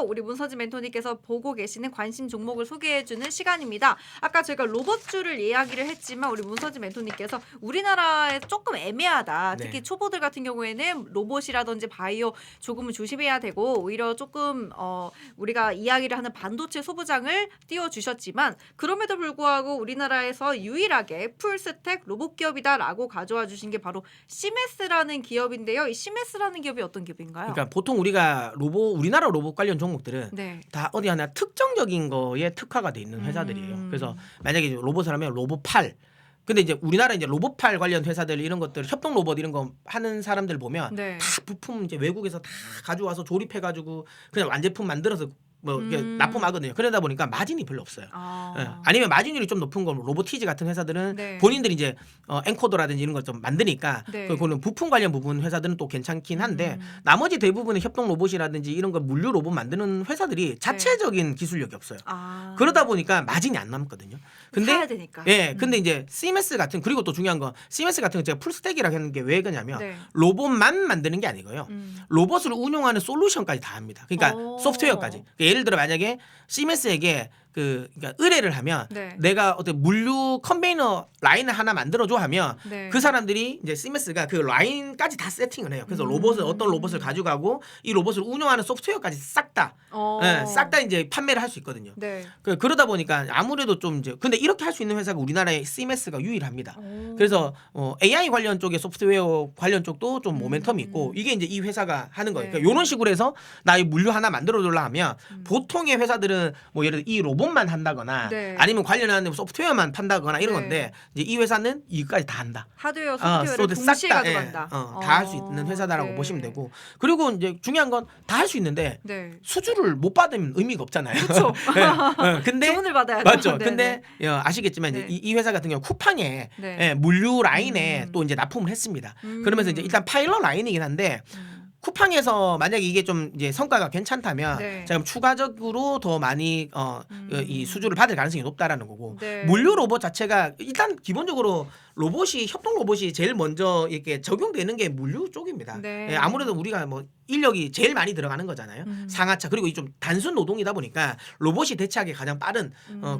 우리 문서진 멘토님께서 보고 계시는 관심 종목을 소개해주는 시간입니다. 아까 저희가 로봇주를 이야기를 했지만 우리 문서진 멘토님께서 우리나라에 조금 애매하다. 특히 네. 초보들 같은 경우에는 로봇이라든지 바이오 조금은 조심해야 되고 오히려 조금 우리가 이야기를 하는 반도체 소부장을 띄워주셨지만 그럼에도 불구하고 우리나라에서 유일하게 풀스택 로봇 기업이다라고 가져와 주신 게 바로 시메스라는 기업인데요. 이 시메스라는 기업이 어떤 기업인가요? 그러니까 보통 우리가 우리나라 로봇 관련 종목들은 네. 다 어디 하나 특정적인 거에 특화가 돼 있는 회사들이에요. 그래서 만약에 이제 로봇을 하면 로봇팔. 근데 이제 우리나라 이제 로봇팔 관련 회사들 이런 것들 협동 로봇 이런 거 하는 사람들 보면 네. 다 부품 이제 외국에서 다 가져와서 조립해 가지고 그냥 완제품 만들어서 뭐 이게 납품하거든요. 그러다 보니까 마진이 별로 없어요. 예. 아니면 마진율이 좀 높은 건 로보티즈 같은 회사들은 네. 본인들이 이제 엔코더라든지 이런 걸 좀 만드니까 네. 그거는 부품 관련 부분 회사들은 또 괜찮긴 한데 나머지 대부분의 협동 로봇이라든지 이런 걸 물류 로봇 만드는 회사들이 자체적인 기술력이 없어요. 그러다 보니까 마진이 안 남거든요. 근데 사야 되니까. 예, 근데 이제 시메스 같은 그리고 또 중요한 건 시메스 같은 거 제가 풀스택이라고 하는 게 왜 그러냐면 네. 로봇만 만드는 게 아니고요. 로봇을 운용하는 솔루션까지 다 합니다. 그러니까 소프트웨어까지. 예를 들어 만약에 시메스에게 그러니까 의뢰를 하면 네. 내가 어떤 물류 컨베이너 라인을 하나 만들어줘 하면 네. 그 사람들이 이제 시메스가 그 라인까지 다 세팅을 해요. 그래서 로봇을 어떤 로봇을 가져가고 이 로봇을 운영하는 소프트웨어까지 싹 다 싹 다 이제 판매를 할 수 있거든요. 네. 그러다 보니까 아무래도 좀 이제 근데 이렇게 할 수 있는 회사가 우리나라에 시메스가 유일합니다. 그래서 AI 관련 쪽의 소프트웨어 관련 쪽도 좀 모멘텀이 있고 이게 이제 이 회사가 하는 거예요. 네. 그러니까 이런 식으로 해서 나 이 물류 하나 만들어 달라 하면 보통의 회사들은 뭐 예를 들어 이 로봇만 한다거나 네. 아니면 관련하는 소프트웨어만 판다거나 이런 네. 건데 이제 이 회사는 이거까지 다 한다. 하드웨어, 소프트웨어를 싹 동시에 다, 가져간다. 다 할 수 있는 회사다라고 네. 보시면 되고 그리고 이제 중요한 건 다 할 수 있는데 네. 수주를 못 받으면 의미가 없잖아요. 그렇죠. 근데 주문을 받아야죠. 맞죠. 네, 근데 아시겠지만 네. 이제 이 회사 같은 경우 쿠팡에 네. 물류 라인에 또 이제 납품을 했습니다. 그러면서 이제 일단 파일럿 라인이긴 한데 쿠팡에서 만약에 이게 좀 이제 성과가 괜찮다면 네. 자, 그럼 추가적으로 더 많이 이 수주를 받을 가능성이 높다라는 거고 네. 물류 로봇 자체가 일단 기본적으로 로봇이 협동 로봇이 제일 먼저 이렇게 적용되는 게 물류 쪽입니다. 네. 예, 아무래도 우리가 뭐 인력이 제일 많이 들어가는 거잖아요. 상하차 그리고 이 좀 단순 노동이다 보니까 로봇이 대체하기 가장 빠른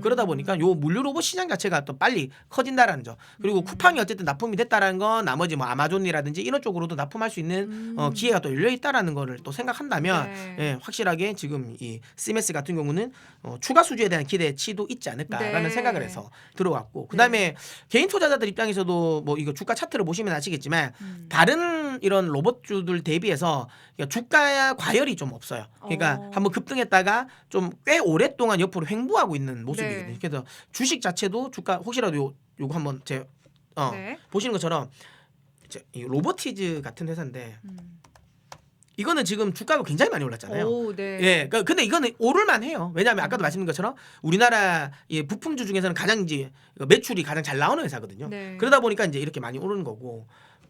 그러다 보니까 요 물류 로봇 시장 자체가 또 빨리 커진다라는 점. 그리고 쿠팡이 어쨌든 납품이 됐다라는 건 나머지 뭐 아마존이라든지 이런 쪽으로도 납품할 수 있는 기회가 또 열려 있다라는 거를 또 생각한다면 네. 예, 확실하게 지금 이 시메스 같은 경우는 추가 수주에 대한 기대치도 있지 않을까라는 네. 생각을 해서 들어왔고 그다음에 개인 투자자들 입장에서도 뭐 이거 주가 차트를 보시면 아시겠지만 다른 이런 로봇주들 대비해서 그러니까 주가 과열이 좀 없어요. 그러니까 한번 급등했다가 좀 꽤 오랫동안 옆으로 횡보하고 있는 모습이거든요. 네. 그래서 주식 자체도 주가 혹시라도 요거 한번 네. 보시는 것처럼 이 로보티즈 같은 회사인데 이거는 지금 주가가 굉장히 많이 올랐잖아요. 오, 네. 예, 근데 이거는 오를만 해요. 왜냐하면 아까도 말씀드린 것처럼 우리나라 이 부품주 중에서는 가장 이제 매출이 가장 잘 나오는 회사거든요. 네. 그러다 보니까 이제 이렇게 많이 오르는 거고.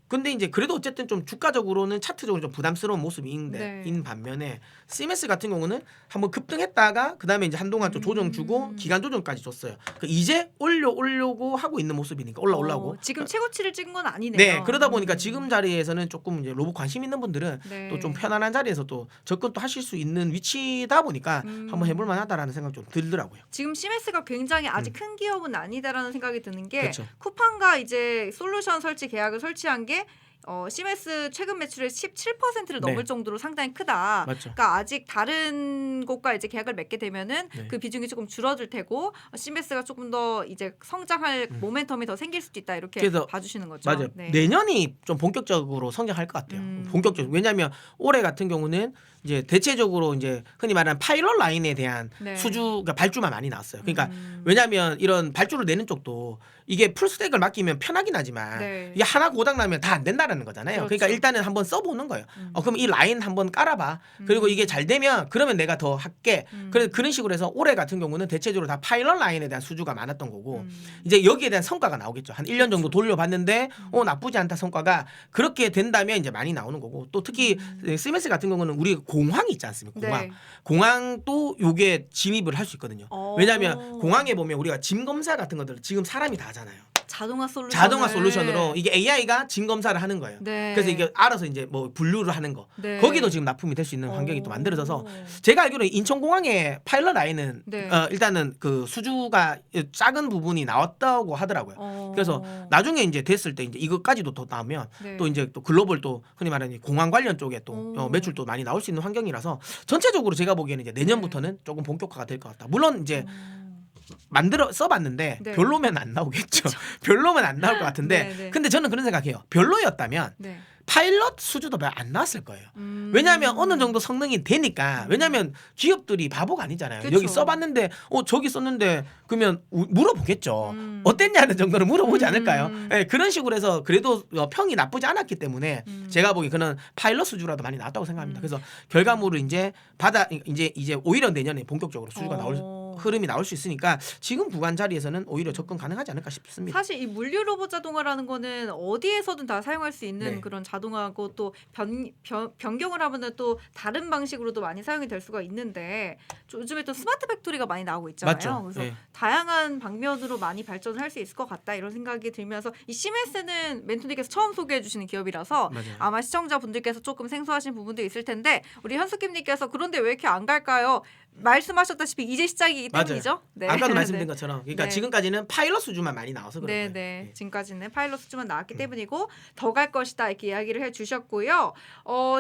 근데 이제 그래도 어쨌든 좀 주가적으로는 차트적으로 좀 부담스러운 모습인데 네. 인 반면에 시메스 같은 경우는 한번 급등했다가 그다음에 이제 한동안 좀 조정 주고 기간 조정까지 줬어요. 그러니까 이제 올려고 하고 있는 모습이니까 올라오려고. 지금 최고치를 찍은 건 아니네요. 네, 그러다 보니까 지금 자리에서는 조금 이제 로봇 관심 있는 분들은 네. 또 좀 편안한 자리에서 또 접근 또 하실 수 있는 위치다 보니까 한번 해볼 만하다라는 생각 좀 들더라고요. 지금 시메스가 굉장히 아직 큰 기업은 아니다라는 생각이 드는 게 그렇죠. 쿠팡과 이제 솔루션 설치 계약을 설치한 게 시메스 최근 매출의 17%를 네. 넘을 정도로 상당히 크다. 맞죠. 그러니까 아직 다른 곳과 이제 계약을 맺게 되면은 네. 그 비중이 조금 줄어들 테고 시메스가 조금 더 이제 성장할 모멘텀이 더 생길 수도 있다 이렇게 그래서 봐주시는 거죠. 맞아요. 네. 내년이 좀 본격적으로 성장할 것 같아요. 본격적으로. 왜냐하면 올해 같은 경우는 이제 대체적으로 이제 흔히 말하는 파일럿 라인에 대한 네. 그러니까 발주만 많이 나왔어요. 그러니까 왜냐하면 이런 발주를 내는 쪽도 이게 풀스택을 맡기면 편하긴 하지만 네. 이게 하나 고장 나면 다 안 된다는 거잖아요. 그렇죠. 그러니까 일단은 한번 써보는 거예요. 그럼 이 라인 한번 깔아봐. 그리고 이게 잘 되면 그러면 내가 더 할게. 그런 식으로 해서 올해 같은 경우는 대체적으로 다 파일럿 라인에 대한 수주가 많았던 거고 이제 여기에 대한 성과가 나오겠죠. 한 1년 정도 돌려봤는데 나쁘지 않다 성과가 그렇게 된다면 이제 많이 나오는 거고 또 특히 시메스 같은 경우는 우리 공항이 있지 않습니까? 공항. 네. 공항도 요게 진입을 할 수 있거든요. 어. 왜냐하면 공항에 보면 우리가 짐 검사 같은 것들 지금 사람이 다 하잖아요. 자동화 솔루션으로 이게 AI가 진 검사를 하는 거예요. 네. 그래서 이게 알아서 이제 뭐 분류를 하는 거. 네. 거기도 지금 납품이 될 수 있는 환경이 또 만들어져서 제가 알기로는 인천공항의 파일럿 라인은 네. 일단은 그 수주가 작은 부분이 나왔다고 하더라고요. 그래서 나중에 이제 됐을 때 이제 이것까지도 더 나오면 네. 또 이제 또 글로벌 또 흔히 말하는 공항 관련 쪽에 또 매출도 많이 나올 수 있는 환경이라서 전체적으로 제가 보기에는 이제 내년부터는 조금 본격화가 될 것 같다. 물론 이제 만들어 써봤는데 네. 별로면 안 나오겠죠. 별로면 안 나올 것 같은데 네, 네. 근데 저는 그런 생각해요. 별로였다면 네. 파일럿 수주도 별 안 나왔을 거예요. 왜냐하면 어느 정도 성능이 되니까 왜냐하면 기업들이 바보가 아니잖아요. 그쵸. 여기 써봤는데 저기 썼는데 그러면 물어보겠죠. 어땠냐는 정도는 물어보지 않을까요? 예, 그런 식으로 해서 그래도 평이 나쁘지 않았기 때문에 제가 보기 그는 파일럿 수주라도 많이 나왔다고 생각합니다. 그래서 결과물을 이제 이제 오히려 내년에 본격적으로 수주가 나올 흐름이 나올 수 있으니까 지금 구간 자리에서는 오히려 접근 가능하지 않을까 싶습니다. 사실 이 물류 로봇 자동화라는 거는 어디에서든 다 사용할 수 있는 네. 그런 자동화고 또 변경을 하면은 또 다른 방식으로도 많이 사용이 될 수가 있는데 요즘에 또 스마트 팩토리가 많이 나오고 있잖아요. 맞죠. 그래서 네. 다양한 방면으로 많이 발전을 할 수 있을 것 같다 이런 생각이 들면서 이 시메스는 멘토님께서 처음 소개해 주시는 기업이라서 맞아요. 아마 시청자분들께서 조금 생소하신 부분도 있을 텐데 우리 현숙김님께서 그런데 왜 이렇게 안 갈까요? 말씀하셨다시피 이제 시작이기 맞아요. 때문이죠. 네. 아까도 말씀드린 네. 것처럼 그러니까 네. 지금까지는 파일럿 수주만 많이 나와서 그런 거예요. 네. 지금까지는 파일럿 수주만 나왔기 때문이고 더 갈 것이다 이렇게 이야기를 해주셨고요.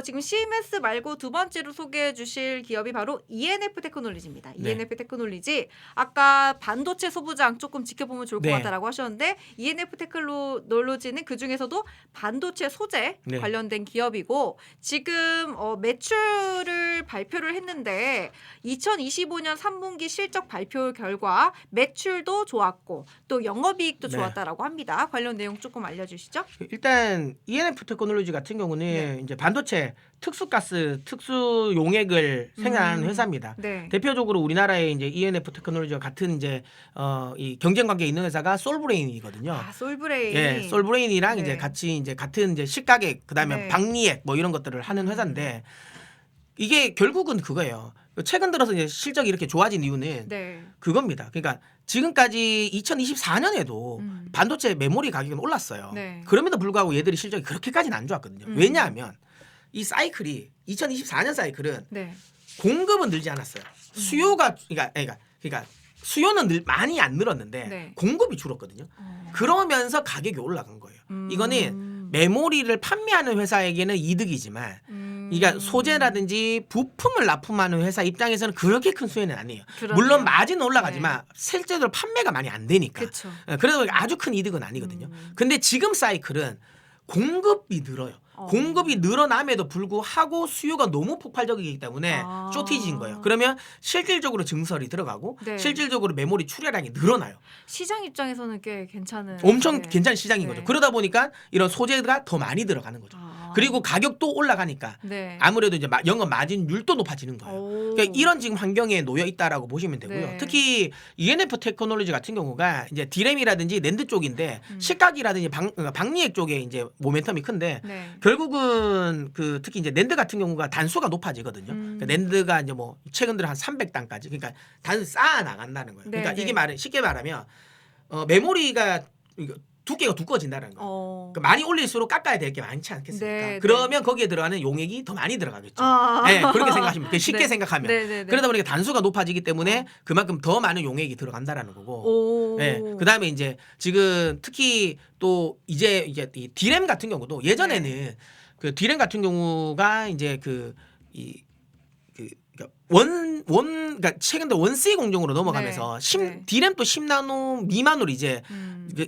지금 CMS 말고 두 번째로 소개해주실 기업이 바로 ENF 테크놀리지입니다. 네. ENF 테크놀리지 아까 반도체 소부장 조금 지켜보면 좋을 것 네. 같다라고 하셨는데 ENF 테크놀로지는 그 중에서도 반도체 소재 네. 관련된 기업이고 지금 매출을 발표를 했는데 2025년 3분기 실적 발표 결과 매출도 좋았고 또 영업이익도 네. 좋았다라고 합니다. 관련 내용 조금 알려주시죠. 일단 ENF 테크놀로지 같은 경우는 네. 이제 반도체 특수가스 특수 용액을 생산하는 회사입니다. 네. 대표적으로 우리나라의 이제 ENF 테크놀로지와 같은 이제 이 경쟁 관계에 있는 회사가 솔브레인이거든요. 솔브레인. 예, 솔브레인이랑 네. 이제 같이 이제 같은 이제 식가액 그다음에 네. 박리액 뭐 이런 것들을 하는 회사인데 이게 결국은 그거예요. 최근 들어서 이제 실적이 이렇게 좋아진 이유는 네. 그겁니다. 그러니까 지금까지 2024년에도 반도체 메모리 가격은 올랐어요. 네. 그럼에도 불구하고 얘들이 실적이 그렇게까지는 안 좋았거든요. 왜냐하면 이 사이클이 2024년 사이클은 네. 공급은 늘지 않았어요. 수요가 그러니까 수요는 많이 안 늘었는데 네. 공급이 줄었거든요. 그러면서 가격이 올라간 거예요. 이거는 메모리를 판매하는 회사에게는 이득이지만 그러니까 소재라든지 부품을 납품하는 회사 입장에서는 그렇게 큰 수혜는 아니에요. 그러네요. 물론 마진은 올라가지만 실제로 판매가 많이 안 되니까. 그렇죠. 그래서 아주 큰 이득은 아니거든요. 근데 지금 사이클은 공급이 늘어요. 공급이 늘어남에도 불구하고 수요가 너무 폭발적이기 때문에 쇼티지인 거예요. 그러면 실질적으로 증설이 들어가고 네. 실질적으로 메모리 출하량이 늘어나요. 시장 입장에서는 꽤 괜찮은. 엄청 네. 괜찮은 시장인 네. 거죠. 그러다 보니까 이런 소재가 더 많이 들어가는 거죠. 그리고 가격도 올라가니까 네. 아무래도 이제 영업 마진율도 높아지는 거예요. 그러니까 이런 지금 환경에 놓여 있다라고 보시면 되고요. 네. 특히 ENF 테크놀로지 같은 경우가 이제 디램이라든지 낸드 쪽인데 식각이라든지 박리액 쪽에 이제 모멘텀이 큰데 네. 결국은 그 특히 이제 낸드 같은 경우가 단수가 높아지거든요. 그러니까 낸드가 이제 뭐 최근 들어 한 300단까지 그러니까 단수 쌓아 나간다는 거예요. 그러니까 네, 이게 네. 쉽게 말하면 메모리가 두께가 두꺼워진다는 거예요. 그러니까 많이 올릴수록 깎아야 될 게 많지 않겠습니까? 네, 그러면 거기에 들어가는 용액이 더 많이 들어가겠죠. 아. 네, 그렇게 생각하시면 돼요. 쉽게 네. 생각하면. 네. 그러다 보니까 단수가 높아지기 때문에 그만큼 더 많은 용액이 들어간다라는 거고. 오. 네, 그다음에 이제 지금 특히 또 이제 이 디램 같은 경우도 예전에는 네. 그 디램 같은 경우가 이제 그러니까 최근 들어 원C 공정으로 넘어가면서 네. 디램 또 10나노 미만으로 이제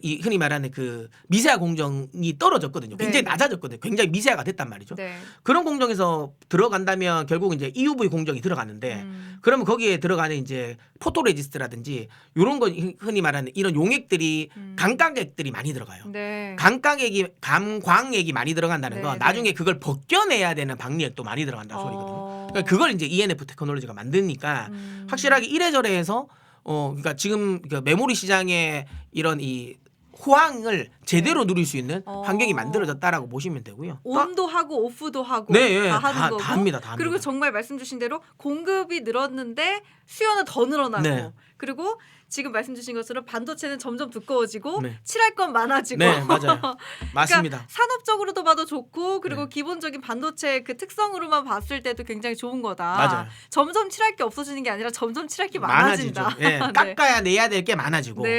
이 흔히 말하는 그 미세화 공정이 떨어졌거든요. 굉장히 네. 낮아졌거든요. 굉장히 미세화가 됐단 말이죠. 네. 그런 공정에서 들어간다면 결국 이제 EUV 공정이 들어가는데 그러면 거기에 들어가는 이제 포토레지스트라든지 이런 거 흔히 말하는 이런 용액들이 강가액들이 많이 들어가요. 네. 감광액이 많이 들어간다는 네, 건 네. 나중에 그걸 벗겨내야 되는 박리액도 많이 들어간다는 소리거든요. 그러니까 그걸 이제 ENF 테크놀로지가 만드니까 확실하게 이래저래 해서 그러니까 지금 그 메모리 시장에 이런 이 호황을 제대로 누릴 수 있는 환경이 만들어졌다라고 보시면 되고요. 온도 하고 오프도 하고 네, 다 하는 거고. 다 합니다. 그리고 정말 말씀 주신 대로 공급이 늘었는데 수요는 더 늘어나고 네. 그리고 지금 말씀 주신 것처럼 반도체는 점점 두꺼워지고 네. 칠할 건 많아지고 네, 맞아요. 맞습니다. 그러니까 산업적으로도 봐도 좋고 그리고 네. 기본적인 반도체 그 특성으로만 봤을 때도 굉장히 좋은 거다. 맞아요. 점점 칠할 게 없어지는 게 아니라 점점 칠할 게 많아지죠. 많아진다. 예, 깎아야 내야 될 게 많아지고 네.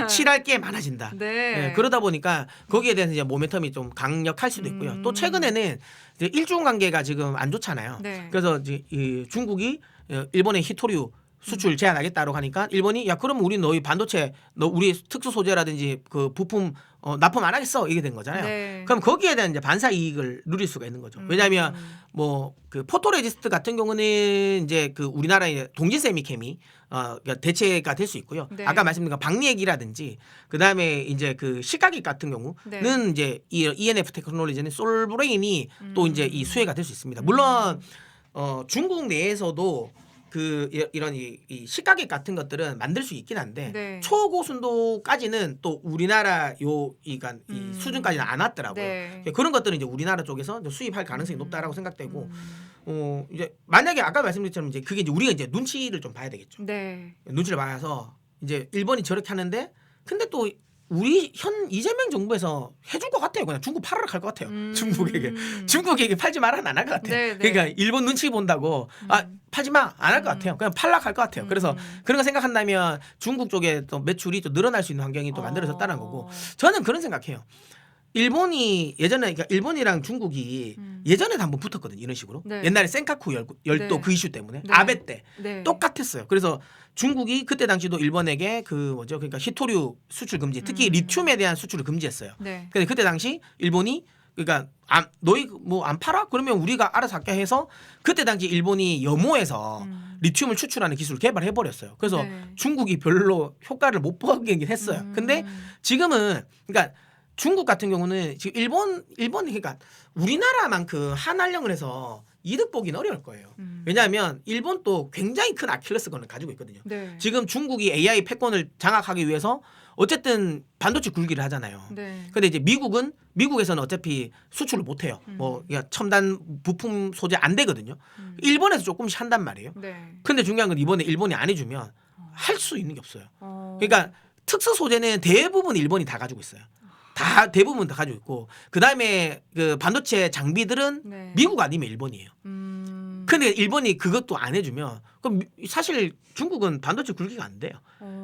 예, 칠할 게 많아진다. 네. 예, 그러다 보니까 거기에 대해서 이제 모멘텀이 좀 강력할 수도 있고요. 또 최근에는 이제 일중 관계가 지금 안 좋잖아요. 네. 그래서 이제 이 중국이 일본의 히토류 수출 제한하겠다고 하니까 일본이 야 그럼 우리 너희 반도체 너 우리 특수 소재라든지 그 부품 납품 안 하겠어 이게 된 거잖아요. 네. 그럼 거기에 대한 이제 반사 이익을 누릴 수가 있는 거죠. 왜냐하면 뭐 그 포토레지스트 같은 경우는 이제 그 우리나라의 동지 세미캠이 그러니까 대체가 될 수 있고요. 네. 아까 말씀드린 거 박리액이라든지 그 다음에 이제 그 식가기 같은 경우는 네. 이제 이 ENF 테크놀로지는 솔브레인이 또 이제 이 수혜가 될 수 있습니다. 물론 중국 내에서도 그 이런 이 식가격 같은 것들은 만들 수 있긴 한데 네. 초고순도까지는 또 우리나라 이 수준까지는 안 왔더라고요. 네. 그런 것들은 이제 우리나라 쪽에서 이제 수입할 가능성이 높다라고 생각되고 이제 만약에 아까 말씀드렸처럼 이제 그게 이제 우리가 이제 눈치를 좀 봐야 되겠죠. 네. 눈치를 봐서 이제 일본이 저렇게 하는데 근데 또 우리 현 이재명 정부에서 해줄 것 같아요. 그냥 중국 팔아라 할 것 같아요. 중국에게 팔지 마라 안 할 것 같아요. 네, 네. 그러니까 일본 눈치 본다고 팔지 마 안 할 것 같아요. 그냥 팔라 할 것 같아요. 그래서 그런 거 생각한다면 중국 쪽에 또 매출이 또 늘어날 수 있는 환경이 또 만들어졌다는 거고 저는 그런 생각해요. 일본이 예전에 그러니까 일본이랑 중국이 예전에도 한번 붙었거든요. 이런 식으로. 네. 옛날에 센카쿠 열도 네. 그 이슈 때문에 네. 아베 때 네. 똑같았어요. 그래서 중국이 그때 당시도 일본에게 그 뭐죠? 그러니까 히토류 수출 금지, 특히 리튬에 대한 수출을 금지했어요. 네. 근데 그때 당시 일본이 그러니까 너희 뭐 안 팔아? 그러면 우리가 알아서 할게 해서 그때 당시 일본이 염호에서 리튬을 추출하는 기술을 개발해 버렸어요. 그래서 네. 중국이 별로 효과를 못 보긴 했어요. 근데 지금은 그러니까 중국 같은 경우는 지금 일본 그러니까 우리나라만큼 한한령을 해서 이득 보기는 어려울 거예요. 왜냐하면 일본도 굉장히 큰 아킬레스건을 가지고 있거든요. 네. 지금 중국이 AI 패권을 장악하기 위해서 어쨌든 반도체 굴기를 하잖아요. 네. 근데 이제 미국에서는 어차피 수출을 못 해요. 뭐 그러니까 첨단 부품 소재 안 되거든요. 일본에서 조금씩 한단 말이에요. 네. 근데 중요한 건 이번에 일본이 안 해주면 할 수 있는 게 없어요. 그러니까 특수 소재는 대부분 일본이 다 가지고 있어요. 다 대부분 다 가지고 있고 그 다음에 그 반도체 장비들은 네. 미국 아니면 일본이에요. 근데 일본이 그것도 안 해주면 그럼 사실 중국은 반도체 굴기가 안 돼요.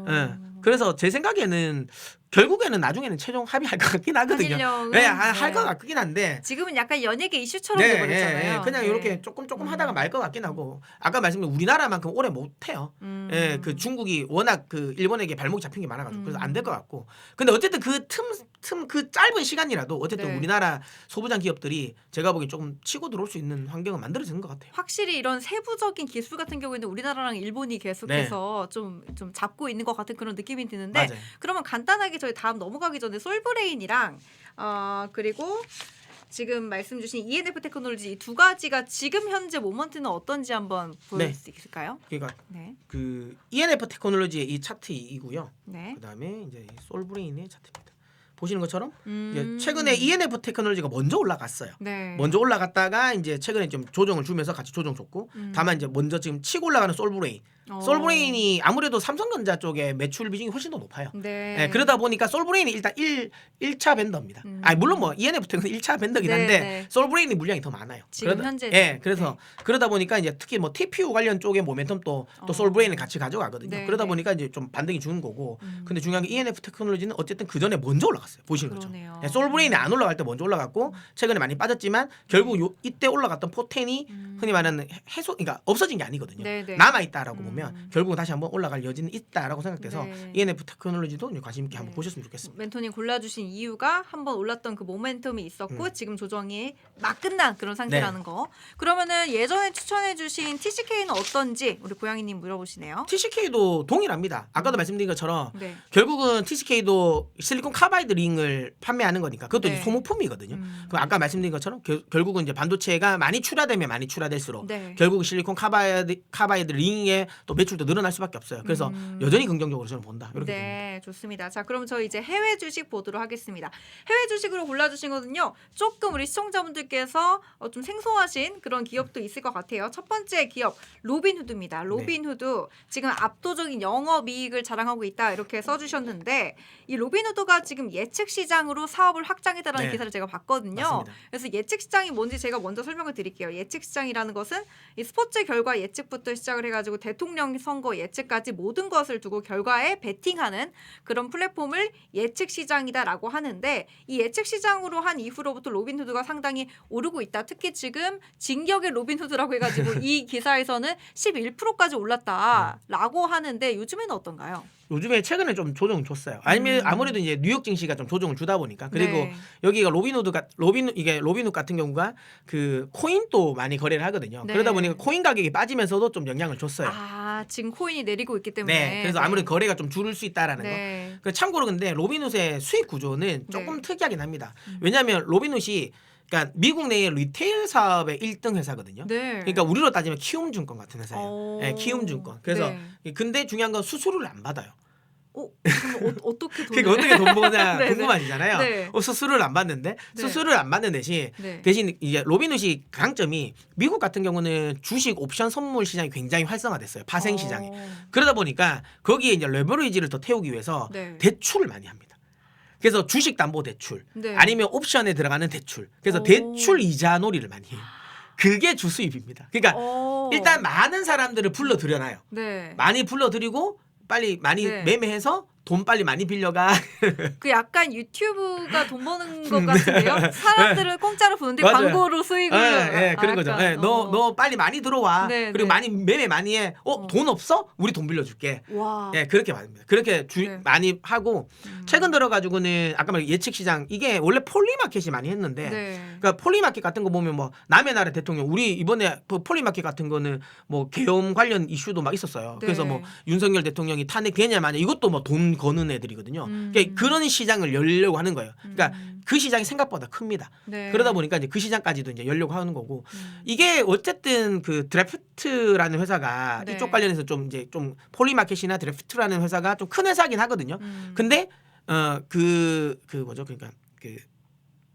예. 그래서 제 생각에는 결국에는 나중에는 최종 합의할 것 같긴 하거든요. 한일령은 네, 할 것 네. 같긴 한데. 지금은 약간 연예계 이슈처럼 돼버렸잖아요. 그냥 네. 이렇게 조금 하다가 말 것 같긴 하고 아까 말씀드린 우리나라만큼 오래 못 해요. 예, 그 중국이 워낙 그 일본에게 발목이 잡힌 게 많아가지고 그래서 안 될 것 같고. 근데 어쨌든 그 틈 그 짧은 시간이라도 어쨌든 네. 우리나라 소부장 기업들이 제가 보기엔 조금 치고 들어올 수 있는 환경은 만들어지는 것 같아요. 확실히 이런 세부적인 기술 같은 경우에는 우리나라랑 일본이 계속해서 좀 잡고 있는 것 같은 그런 느낌이 드는데 맞아요. 그러면 간단하게 저희 다음 넘어가기 전에 솔브레인이랑 그리고 지금 말씀 주신 ENF 테크놀로지 이 두 가지가 지금 현재 모먼트는 어떤지 한번 볼 네. 수 있을까요? 그러니까 네. 그 ENF 테크놀로지의 이 차트이고요. 네. 그다음에 이제 솔브레인의 차트입니다. 보시는 것처럼 음. 이제 최근에 ENF 테크놀로지가 먼저 올라갔어요. 네. 먼저 올라갔다가 이제 최근에 좀 조정을 주면서 같이 조정 줬고 다만 이제 먼저 지금 치고 올라가는 솔브레인. 솔브레인이 아무래도 삼성전자 쪽에 매출 비중이 훨씬 더 높아요. 네. 네, 그러다 보니까 솔브레인이 일단 1차 벤더입니다. 아니 물론 뭐 ENFT는 1차 벤더긴 네, 한데 네. 솔브레인이 물량이 더 많아요. 지금 현재 예, 그래서 그러다 보니까 이제 특히 뭐 TPU 관련 쪽의 모멘텀 또 솔브레인을 같이 가져가거든요. 네, 그러다 네. 보니까 이제 좀 반등이 주는 거고. 근데 중요한 게 ENF 테크놀로지는 어쨌든 그 전에 먼저 올라갔어요. 보시는 거죠. 그러네요. 예, 솔브레인이 안 올라갈 때 먼저 올라갔고 최근에 많이 빠졌지만 결국 이때 올라갔던 포텐이 흔히 말하는 그러니까 없어진 게 아니거든요. 네, 네. 남아 있다라고 보면 결국은 다시 한번 올라갈 여지는 있다라고 생각돼서 네. ENF 테크놀로지도 관심 있게 한번 네. 보셨으면 좋겠습니다. 멘토님 골라주신 이유가 한번 올랐던 그 모멘텀이 있었고 지금 조정이 막 끝난 그런 상태라는 네. 거. 그러면은 예전에 추천해주신 TCK는 어떤지 우리 고양이님 물어보시네요. TCK도 동일합니다. 아까도 말씀드린 것처럼 네. 결국은 TCK도 실리콘 카바이드 링을 판매하는 거니까 그것도 네. 이제 소모품이거든요. 그럼 아까 말씀드린 것처럼 결국은 이제 반도체가 많이 출하되면 많이 출하될수록 네. 결국 실리콘 카바이드 링의 또 매출도 늘어날 수밖에 없어요. 그래서 여전히 긍정적으로 저는 본다. 이렇게 됩니다. 네, 좋습니다. 자, 그럼 저 이제 해외 주식 보도록 하겠습니다. 해외 주식으로 골라주신 거는요. 조금 우리 시청자분들께서 좀 생소하신 그런 기업도 있을 것 같아요. 첫 번째 기업 로빈후드입니다. 로빈후드 지금 압도적인 영업이익을 자랑하고 있다 이렇게 써주셨는데 이 로빈후드가 지금 예측 시장으로 사업을 확장했다라는 네. 기사를 제가 봤거든요. 맞습니다. 그래서 예측 시장이 뭔지 제가 먼저 설명을 드릴게요. 예측 시장이라는 것은 이 스포츠 결과 예측부터 시작을 해가지고 대통령 선거 예측까지 모든 것을 두고 결과에 베팅하는 그런 플랫폼을 예측 시장이다라고 하는데 이 예측 시장으로 한 이후로부터 로빈후드가 상당히 오르고 있다. 특히 지금 진격의 로빈후드라고 해가지고 이 기사에서는 11%까지 올랐다라고 하는데 요즘에는 어떤가요? 요즘에 최근에 좀 조정을 줬어요. 아니면 아무래도 이제 뉴욕 증시가 좀 조정을 주다 보니까 그리고 네. 여기가 로빈훗 같은 경우가 그 코인도 많이 거래를 하거든요. 네. 그러다 보니까 코인 가격이 빠지면서도 좀 영향을 줬어요. 아, 지금 코인이 내리고 있기 때문에. 네, 그래서 아무래도 거래가 좀 줄을 수 있다라는 거. 네. 그 참고로 근데 로빈훗의 수익 구조는 조금 네. 특이하긴 합니다. 왜냐하면 로빈훗이 그러니까 미국 내의 리테일 사업의 1등 회사거든요. 네. 그러니까 우리로 따지면 키움증권 같은 회사예요. 오. 네, 키움증권. 그래서 네. 근데 중요한 건 수수료를 안 받아요. 그럼 어떻게 돈을? 그러니까 어떻게 돈 버냐 네, 네. 궁금하시잖아요. 네. 수수료를 안 받는데 네. 수수료를 안 받는 대신 네. 이제 로빈훗이 강점이 미국 같은 경우는 주식 옵션 선물 시장이 굉장히 활성화됐어요. 파생 시장이. 그러다 보니까 거기에 이제 레버리지를 더 태우기 위해서 네. 대출을 많이 합니다. 그래서 주식 담보 대출 네. 아니면 옵션에 들어가는 대출. 그래서 오. 대출 이자 놀이를 많이 해요. 그게 주수입입니다. 그러니까 일단 많은 사람들을 불러들여놔요. 네. 많이 불러들이고 빨리 많이 네. 매매해서 돈 빨리 많이 빌려가. 그 약간 유튜브가 돈 버는 것 같은데요. 사람들은 공짜로 보는데 맞아요. 광고로 수익을. 예, 그런 거죠. 약간, 예, 너 빨리 많이 들어와. 네, 그리고 네. 많이 매매 많이 해. 돈 없어? 우리 돈 빌려줄게. 와. 예, 그렇게 말합니다. 그렇게 네. 많이 하고 최근 들어가지고는 아까 말한 예측 시장 이게 원래 폴리마켓이 많이 했는데 네. 그러니까 폴리마켓 같은 거 보면 뭐 남의 나라 대통령 우리 이번에 폴리마켓 같은 거는 뭐 계엄 관련 이슈도 막 있었어요. 네. 그래서 뭐 윤석열 대통령이 탄핵되냐 마냐 이것도 뭐 돈 거는 애들이거든요. 그러니까 그런 시장을 열려고 하는 거예요. 그러니까 그 시장이 생각보다 큽니다. 네. 그러다 보니까 이제 그 시장까지도 이제 열려고 하는 거고 이게 어쨌든 그 드래프트라는 회사가 네. 이쪽 관련해서 좀 이제 좀 폴리마켓이나 드래프트라는 회사가 좀 큰 회사긴 하거든요. 근데 그 뭐죠? 그러니까 그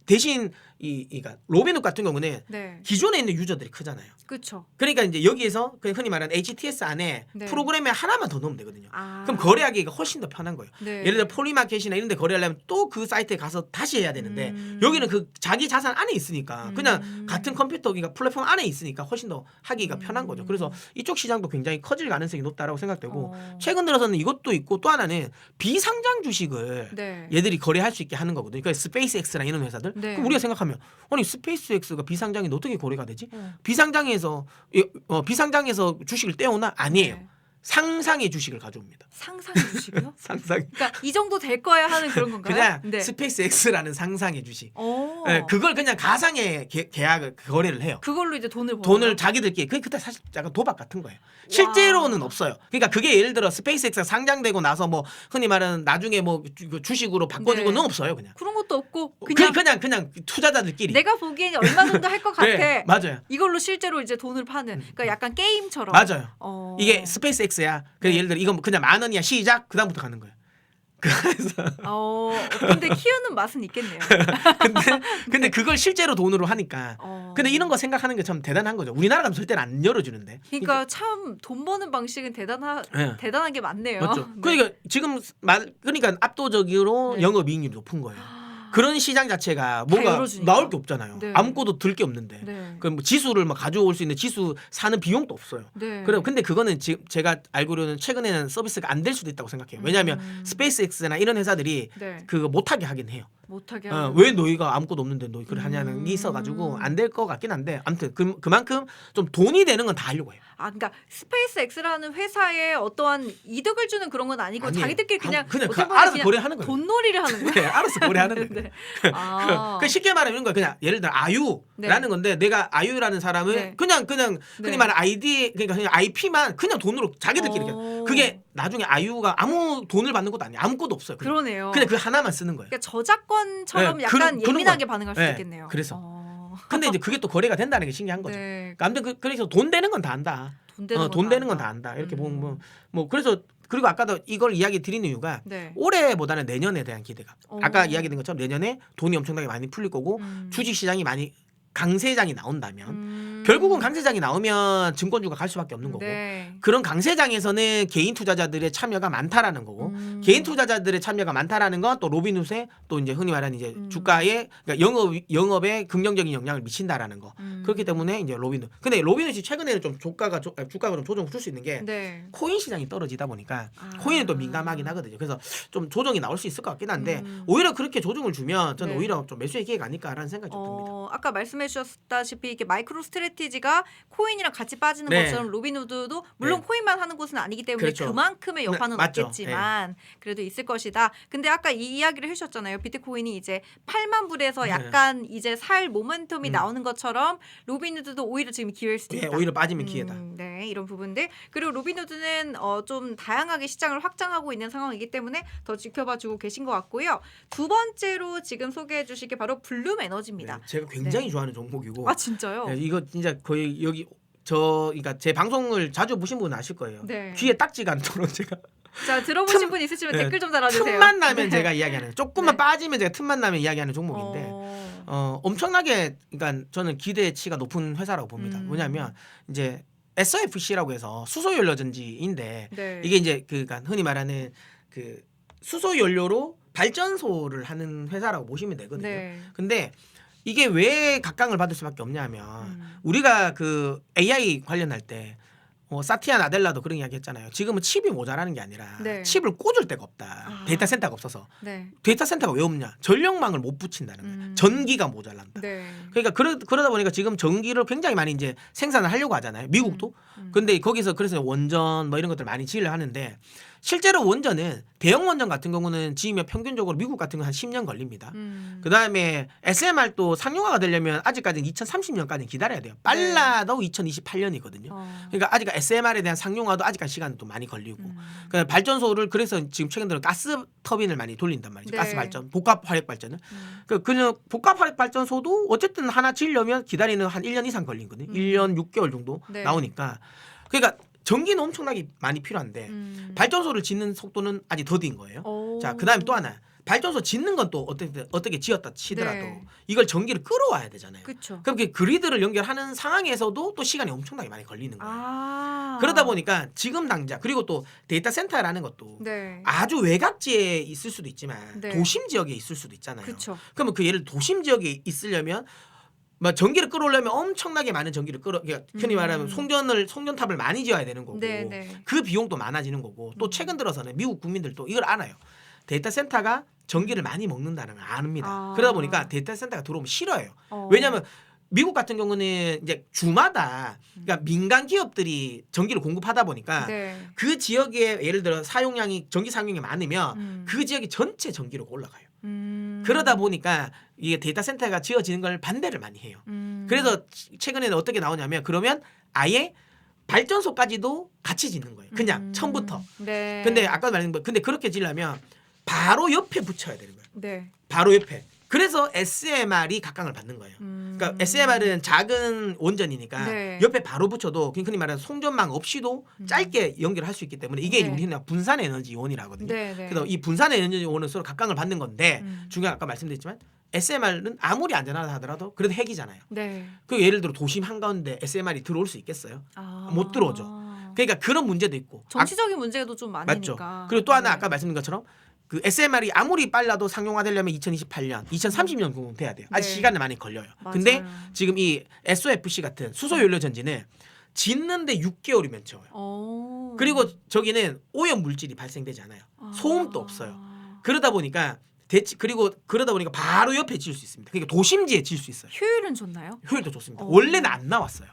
대신 그러니까 로빈훗 같은 경우는 네. 기존에 있는 유저들이 크잖아요. 그렇죠. 그러니까 이제 여기에서 그 흔히 말하는 HTS 안에 네. 프로그램에 하나만 더 넣으면 되거든요. 아. 그럼 거래하기가 훨씬 더 편한 거예요. 네. 예를 들어 폴리마켓이나 이런 데 거래하려면 또 그 사이트에 가서 다시 해야 되는데 여기는 그 자기 자산 안에 있으니까 그냥 같은 컴퓨터 그러니까 플랫폼 안에 있으니까 훨씬 더 하기가 편한 거죠. 그래서 이쪽 시장도 굉장히 커질 가능성이 높다라고 생각되고 최근 들어서는 이것도 있고 또 하나는 비상장 주식을 네. 얘들이 거래할 수 있게 하는 거거든요. 그러니까 스페이스X나 이런 회사들. 네. 그럼 우리가 생각하면 아니 스페이스X가 비상장인데 어떻게 거래가 되지? 네. 비상장에서 주식을 떼오나 아니에요. 네. 상상의 주식을 가져옵니다. 상상의 주식이요? 상상. 그러니까 이 정도 될 거야 하는 그런 건가요? 그냥 네. 스페이스X라는 상상의 주식. 오. 네, 그걸 그냥 가상의 계약을 거래를 해요. 그걸로 이제 돈을 버는 돈을 자기들끼리 그때 사실 약간 도박 같은 거예요. 실제로는 없어요. 그러니까 그게 예를 들어 스페이스X가 상장되고 나서 뭐 흔히 말하는 나중에 뭐 주식으로 바꿔주고는 네. 없어요. 그냥 그런 것도 없고 그냥 투자자들끼리. 내가 보기엔 얼마 정도 할 것 같아. 네, 맞아요. 이걸로 실제로 이제 돈을 파는. 그러니까 약간 게임처럼. 맞아요. 어. 이게 스페이스X야. 그 예를 들어 이건 그냥 10,000원이야 시작. 그다음부터 가는 거예요. 그래서 근데 키우는 맛은 있겠네요. 근데 그걸 실제로 돈으로 하니까. 근데 이런 거 생각하는 게 참 대단한 거죠. 우리나라 가면 절대로 안 열어주는데. 그러니까 참 돈 버는 방식은 네. 대단한 게 많네요. 맞죠. 네. 그러니까 지금 그러니까 압도적으로 네. 영업이익률이 높은 거예요. 그런 시장 자체가 뭐가 열어주니까. 나올 게 없잖아요. 네. 아무것도 들 게 없는데. 네. 그럼 뭐 지수를 막 가져올 수 있는 지수 사는 비용도 없어요. 네. 그래 근데 그거는 지금 제가 알고로는 최근에는 서비스가 안 될 수도 있다고 생각해요. 왜냐하면 스페이스X나 이런 회사들이 네. 그거 못하게 하긴 해요. 못하게 왜 너희가 아무것도 없는데 너희 그걸 하냐는 게 있어가지고 안 될 것 같긴 한데 아무튼 그만큼 좀 돈이 되는 건 다 하려고 해요. 그러니까 스페이스X라는 회사에 어떠한 이득을 주는 그런 건 아니고 아니에요. 자기들끼리 그냥 그냥 어떻게 보면 알아서 그냥 거래하는 거예요. 돈놀이를 하는 거예요. 네, 알아서 거래하는 거예요. 네. 아. 그 쉽게 말하면 이런 거야. 그냥 예를 들어 아유라는 네. 건데 내가 아유라는 사람을 네. 그냥 네. 흔히 말하는 아이디 그러니까 그냥 IP만 그냥 돈으로 자기들끼리 오. 그게 나중에 아유가 아무 돈을 받는 것도 아니에요. 아무것도 없어요. 그러네요. 그냥 그 하나만 쓰는 거예요. 그러니까 저작권처럼 네, 약간 그런 예민하게 거예요. 반응할 수 네, 있겠네요. 그래서. 근데 이제 그게 또 거래가 된다는 게 신기한 거죠. 네. 그러니까 아무튼 그래서 돈 되는 건 다 한다. 돈 되는 건 돈 다 되는 건 다 안다. 안다. 이렇게 보면 뭐 그래서 그리고 아까도 이걸 이야기 드리는 이유가 네. 올해보다는 내년에 대한 기대감. 아까 오. 이야기된 것처럼 내년에 돈이 엄청나게 많이 풀릴 거고 음. 주식 시장이 많이 강세장이 나온다면 음. 결국은 강세장이 나오면 증권주가 갈 수밖에 없는 거고 네. 그런 강세장에서는 개인 투자자들의 참여가 많다라는 거고 개인 투자자들의 참여가 많다라는 건 또 로빈훗에 또 이제 흔히 말하는 이제 주가에 그러니까 영업에 긍정적인 영향을 미친다라는 거. 그렇기 때문에 이제 로빈훗. 근데 로빈훗이 최근에는 좀 주가가 좀 조정을 줄 수 있는 게 네. 코인 시장이 떨어지다 보니까 아. 코인은 또 민감하긴 하거든요. 그래서 좀 조정이 나올 수 있을 것 같긴 한데 오히려 그렇게 조정을 주면 저는 네. 오히려 좀 매수의 기회가 아닐까라는 생각이 좀 듭니다. 아까 말씀해 주셨다시피 이게 마이크로 스트래티지가 코인이랑 같이 빠지는 네. 것처럼 로빈후드도 물론 네. 코인만 하는 곳은 아니기 때문에 그렇죠. 그만큼의 여파는 맞죠. 없겠지만 그래도 있을 것이다. 근데 아까 이 이야기를 해주셨잖아요. 비트코인이 이제 8만 불에서 네. 약간 이제 살 모멘텀이 나오는 것처럼 로빈후드도 오히려 지금 기회일 수도 네, 있다. 오히려 빠지면 기회다. 네, 이런 부분들. 그리고 로빈후드는 좀 다양하게 시장을 확장하고 있는 상황이기 때문에 더 지켜봐주고 계신 것 같고요. 두 번째로 지금 소개해 주실 게 바로 블룸 에너지입니다. 네, 제가 굉장히 좋아하는 종목이고 아 진짜요? 네, 이거 진짜 거의 여기 그러니까 제 방송을 자주 보신 분은 아실 거예요. 네. 귀에 딱지가 않도록 제가 자 들어보신 분 있으시면 네, 댓글 좀 달아주세요. 틈만 나면 네. 제가 이야기하는 조금만 네. 빠지면 제가 틈만 나면 이야기하는 종목인데 엄청나게 그러니까 저는 기대치가 높은 회사라고 봅니다. 뭐냐면 이제 SOFC라고 해서 수소연료전지인데 네. 이게 이제 그러니까 흔히 말하는 그 수소연료로 발전소를 하는 회사라고 보시면 되거든요. 네. 근데 이게 왜 각광을 받을 수밖에 없냐면 우리가 그 AI 관련할 때 사티아 나델라도 그런 이야기 했잖아요. 지금은 칩이 모자라는 게 아니라 네. 칩을 꽂을 데가 없다. 아. 데이터 센터가 없어서. 네. 데이터 센터가 왜 없냐? 전력망을 못 붙인다는 거예요. 전기가 모자란다. 네. 그러니까 그러다 보니까 지금 전기를 굉장히 많이 이제 생산을 하려고 하잖아요. 미국도. 근데 거기서 그래서 원전 뭐 이런 것들 많이 지으려 하는데 실제로 원전은 대형 원전 같은 경우는 지으면 평균적으로 미국 같은 건 한 10년 걸립니다. 그다음에 SMR도 상용화가 되려면 아직까지는 2030년까지 기다려야 돼요. 빨라도 2028년이거든요. 그러니까 아직 SMR에 대한 상용화도 아직까지 시간이 또 많이 걸리고. 그러니까 발전소를 그래서 지금 최근 들어 가스 터빈을 많이 돌린단 말이죠. 네. 가스 발전, 복합 화력 발전은. 그냥 복합 화력 발전소도 어쨌든 하나 지으려면 기다리는 한 1년 이상 걸리거든요. 1년 6개월 정도 네. 나오니까. 그러니까 전기는 엄청나게 많이 필요한데 발전소를 짓는 속도는 아직 더딘 거예요. 자, 그다음에 또 하나. 발전소 짓는 건 또 어떻게 지었다 치더라도 네. 이걸 전기를 끌어와야 되잖아요. 그렇죠. 그럼 그 그리드를 연결하는 상황에서도 또 시간이 엄청나게 많이 걸리는 거예요. 아. 그러다 보니까 지금 당장 그리고 또 데이터 센터라는 것도 네. 아주 외곽지에 있을 수도 있지만 네. 도심 지역에 있을 수도 있잖아요. 그렇죠. 그러면 그 예를 도심 지역에 있으려면 뭐 전기를 끌어오려면 엄청나게 많은 전기를 그러니까 흔히 말하면 송전탑을 많이 지어야 되는 거고 네, 네. 그 비용도 많아지는 거고 또 최근 들어서는 미국 국민들도 이걸 알아요. 데이터 센터가 전기를 많이 먹는다는 걸 압니다. 아. 그러다 보니까 데이터 센터가 들어오면 싫어요. 왜냐하면 미국 같은 경우는 이제 주마다 그러니까 민간 기업들이 전기를 공급하다 보니까 네. 그 지역에 예를 들어 전기 사용량이 많으면 그 지역이 전체 전기료가 올라가요. 그러다 보니까 이게 데이터 센터가 지어지는 걸 반대를 많이 해요. 그래서 최근에는 어떻게 나오냐면 그러면 아예 발전소까지도 같이 짓는 거예요. 그냥 처음부터. 네. 근데 아까 말한 거 근데 그렇게 지려면 바로 옆에 붙여야 되는 거예요. 네. 바로 옆에. 그래서 SMR이 각광을 받는 거예요. 그러니까 SMR은 작은 원전이니까 네. 옆에 바로 붙여도 흔히 말하는 송전망 없이도 짧게 연결할 수 있기 때문에 이게 네. 우리는 분산 에너지 이온이라고 하거든요. 네, 네. 그래서 이 분산 에너지 이온은 서로 각광을 받는 건데 중요한 아까 말씀드렸지만 SMR은 아무리 안전하다 하더라도 그래도 핵이잖아요. 네. 그 예를 들어 도심 한가운데 SMR이 들어올 수 있겠어요? 아. 못 들어오죠. 그러니까 그런 문제도 있고. 정치적인 문제도 좀 맞죠. 많으니까. 그리고 또 하나 네. 아까 말씀드린 것처럼 그 SMR이 아무리 빨라도 상용화되려면 2028년, 2030년 정도 돼야 돼요. 아직 네. 시간이 많이 걸려요. 맞아요. 근데 지금 이 SOFC 같은 수소연료 전지는 짓는데 6개월이면 채워요. 그리고 저기는 오염 물질이 발생되지 않아요. 소음도 없어요. 그러다 보니까 그리고 그러다 보니까 바로 옆에 지을 수 있습니다. 그러니까 도심지에 지을 수 있어요. 효율은 좋나요? 효율도 좋습니다. 원래는 안 나왔어요.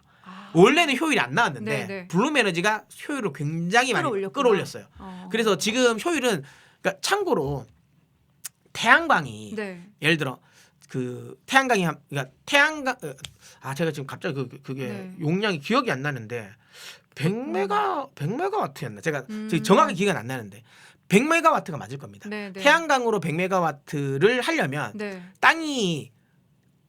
원래는 효율이 안 나왔는데 네. 블룸 에너지가 효율을 굉장히 많이 끌어올렸구나. 끌어올렸어요. 그래서 지금 효율은 그러니까 참고로 태양광이 네. 예를 들어 그 태양광이 그러니까 태양광 제가 지금 갑자기 그게 네. 용량이 기억이 안 나는데 100메가와트였나 제가 지금 정확히 기억은 안 나는데 100메가와트가 맞을 겁니다. 네, 네. 태양광으로 100메가와트를 하려면 네. 땅이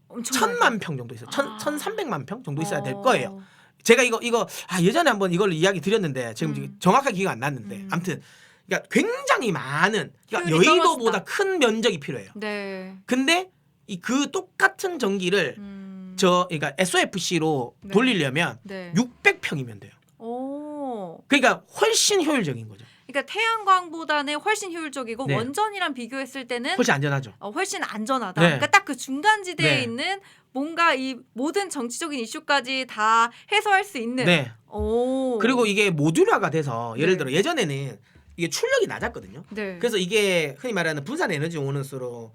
엄청 1000만 평 정도 있어요. 1300만 평 정도 있어야 될 거예요. 제가 이거 예전에 한번 이걸 이야기 드렸는데 지금 정확하게 기억 안 났는데 아무튼 그러니까 굉장히 많은 그러니까 효율이 여의도보다 떨어진다. 큰 면적이 필요해요. 네. 근데 이 그 똑같은 전기를 그러니까 SOFC로 네. 돌리려면 네. 600평이면 돼요. 오. 그러니까 훨씬 효율적인 거죠. 그러니까 태양광보다는 훨씬 효율적이고 네. 원전이랑 비교했을 때는 훨씬 안전하죠. 훨씬 안전하다. 네. 그러니까 딱 그 중간 지대에 네. 있는 뭔가 이 모든 정치적인 이슈까지 다 해소할 수 있는. 네. 오. 그리고 이게 모듈화가 돼서 예를 네. 들어 예전에는 이게 출력이 낮았거든요. 네. 그래서 이게 흔히 말하는 분산 에너지 오너스로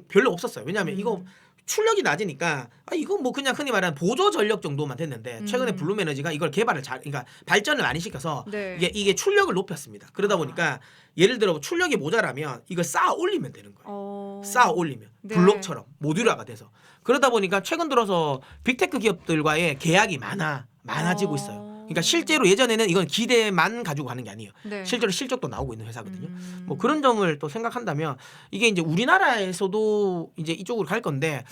별로 없었어요. 왜냐하면 이거 출력이 낮으니까 이거 뭐 그냥 흔히 말하는 보조 전력 정도만 됐는데 최근에 블룸에너지가 이걸 개발을 그러니까 발전을 많이 시켜서 네. 이게 출력을 높였습니다. 그러다 보니까 예를 들어 출력이 모자라면 이걸 쌓아 올리면 되는 거예요. 쌓아 올리면 네. 블록처럼 모듈화가 돼서 그러다 보니까 최근 들어서 빅테크 기업들과의 계약이 많아지고 있어요. 그러니까 실제로 예전에는 이건 기대만 가지고 가는 게 아니에요. 네. 실제로 실적도 나오고 있는 회사거든요. 뭐 그런 점을 또 생각한다면 이게 이제 우리나라에서도 이제 이쪽으로 갈 건데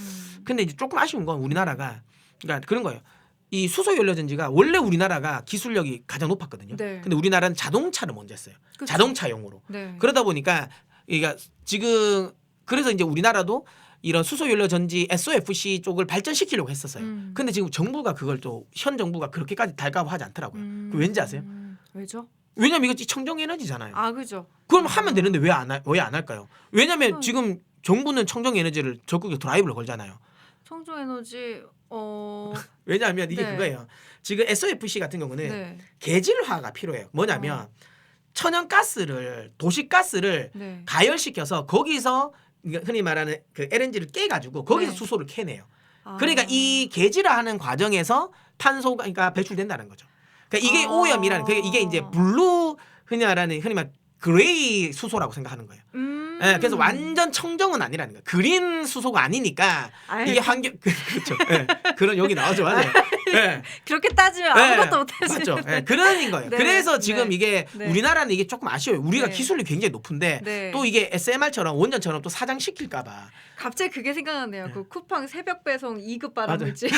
근데 이제 조금 아쉬운 건 우리나라가 그러니까 그런 거예요. 이 수소 연료 전지가 원래 우리나라가 기술력이 가장 높았거든요. 네. 근데 우리나라는 자동차를 먼저 했어요. 그쵸. 자동차용으로. 네. 그러다 보니까 그러니까 지금 그래서 이제 우리나라도 이런 수소 연료 전지 SOFC 쪽을 발전시키려고 했었어요. 근데 지금 정부가 그걸 또 현 정부가 그렇게까지 달가워하지 않더라고요. 그 왠지 아세요? 왜죠? 왜냐면 이거 청정 에너지잖아요. 아, 그죠. 그럼 하면 되는데 왜 안 할까요? 왜냐면 지금 정부는 청정 에너지를 적극에 드라이브를 걸잖아요. 청정 에너지 왜냐하면 이게 네. 그거예요. 지금 SOFC 같은 경우는 네. 계질화가 필요해요. 뭐냐면 천연가스를 도시가스를 네. 가열시켜서 거기서 흔히 말하는 그 LNG를 깨가지고 거기서 네. 수소를 캐내요. 아. 그러니까 이 계질화하는 과정에서 탄소가 그러니까 배출된다는 거죠. 그러니까 이게 오염이라는 이게 이제 블루 흔히 말 그레이 수소라고 생각하는 거예요. 예, 그래서 완전 청정은 아니라는 거예요. 그린 수소가 아니니까 이게 환경 그렇죠. 예, 그런 욕이 나오죠, 맞아요. 예. 그렇게 따지면 네, 아무것도 못하시는. 맞죠. 네, 그런 거예요. 네, 그래서 지금 네, 이게 네. 우리나라는 이게 조금 아쉬워요. 우리가 네. 기술이 굉장히 높은데 네. 또 이게 SMR처럼 원전처럼 또 사장시킬까봐. 갑자기 그게 생각나네요. 그 쿠팡 새벽 배송 2급 발암물질.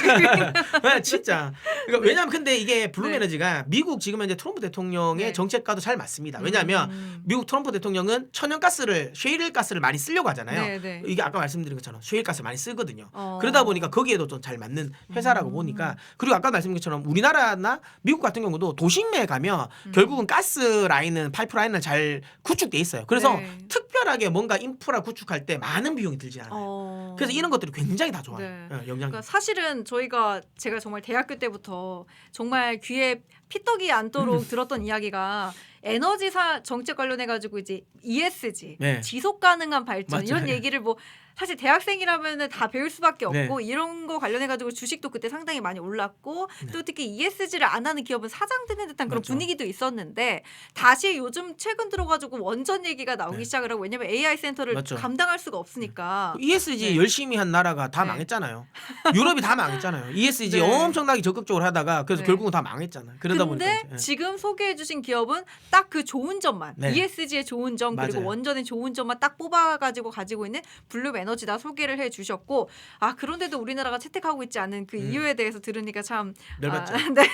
네, 진짜. 그러니까 왜냐하면 근데 이게 블룸에너지가 미국 지금 현재 트럼프 대통령의 네. 정책과도 잘 맞습니다. 왜냐하면 미국 트럼프 대통령은 천연가스를 셰일가스를 많이 쓰려고 하잖아요. 네, 네. 이게 아까 말씀드린 것처럼 셰일가스 많이 쓰거든요. 어. 그러다 보니까 거기에도 좀 잘 맞는 회사라고 보니까 그리고 아까 말씀드린 것처럼 우리나라나 미국 같은 경우도 도심에 가면 결국은 가스 라인은 파이프 라인은 잘 구축돼 있어요. 그래서 네. 특별하게 뭔가 인프라 구축할 때 많은 비용이 들지 않아요. 그래서 이런 것들이 굉장히 다 좋아요. 네. 영향이. 그러니까 사실은 제가 정말 대학교 때부터 정말 귀에 피떡이 않도록 들었던 이야기가 에너지사 정책 관련해 가지고 이제 ESG 네. 지속 가능한 발전 맞아요. 이런 얘기를 뭐 사실 대학생이라면은 다 배울 수밖에 네. 없고 이런 거 관련해 가지고 주식도 그때 상당히 많이 올랐고 또 특히 ESG를 안 하는 기업은 사장되는 듯한 그런 맞죠. 분위기도 있었는데 다시 요즘 최근 들어 가지고 원전 얘기가 나오기 네. 시작을 하고 왜냐면 AI 센터를 맞죠. 감당할 수가 없으니까 ESG 네. 열심히 한 나라가 다 네. 망했잖아요. 유럽이 다 망했잖아요. ESG 네. 엄청나게 적극적으로 하다가 그래서 네. 결국은 다 망했잖아요. 그러다 보니까 근데 이제, 예. 지금 소개해주신 기업은 딱 그 좋은 점만 네. ESG의 좋은 점 그리고 맞아요. 원전의 좋은 점만 딱 뽑아가지고 가지고 있는 블룸 에너지다 소개를 해주셨고 그런데도 우리나라가 채택하고 있지 않은 그 이유에 대해서 들으니까 참 열받죠. 네,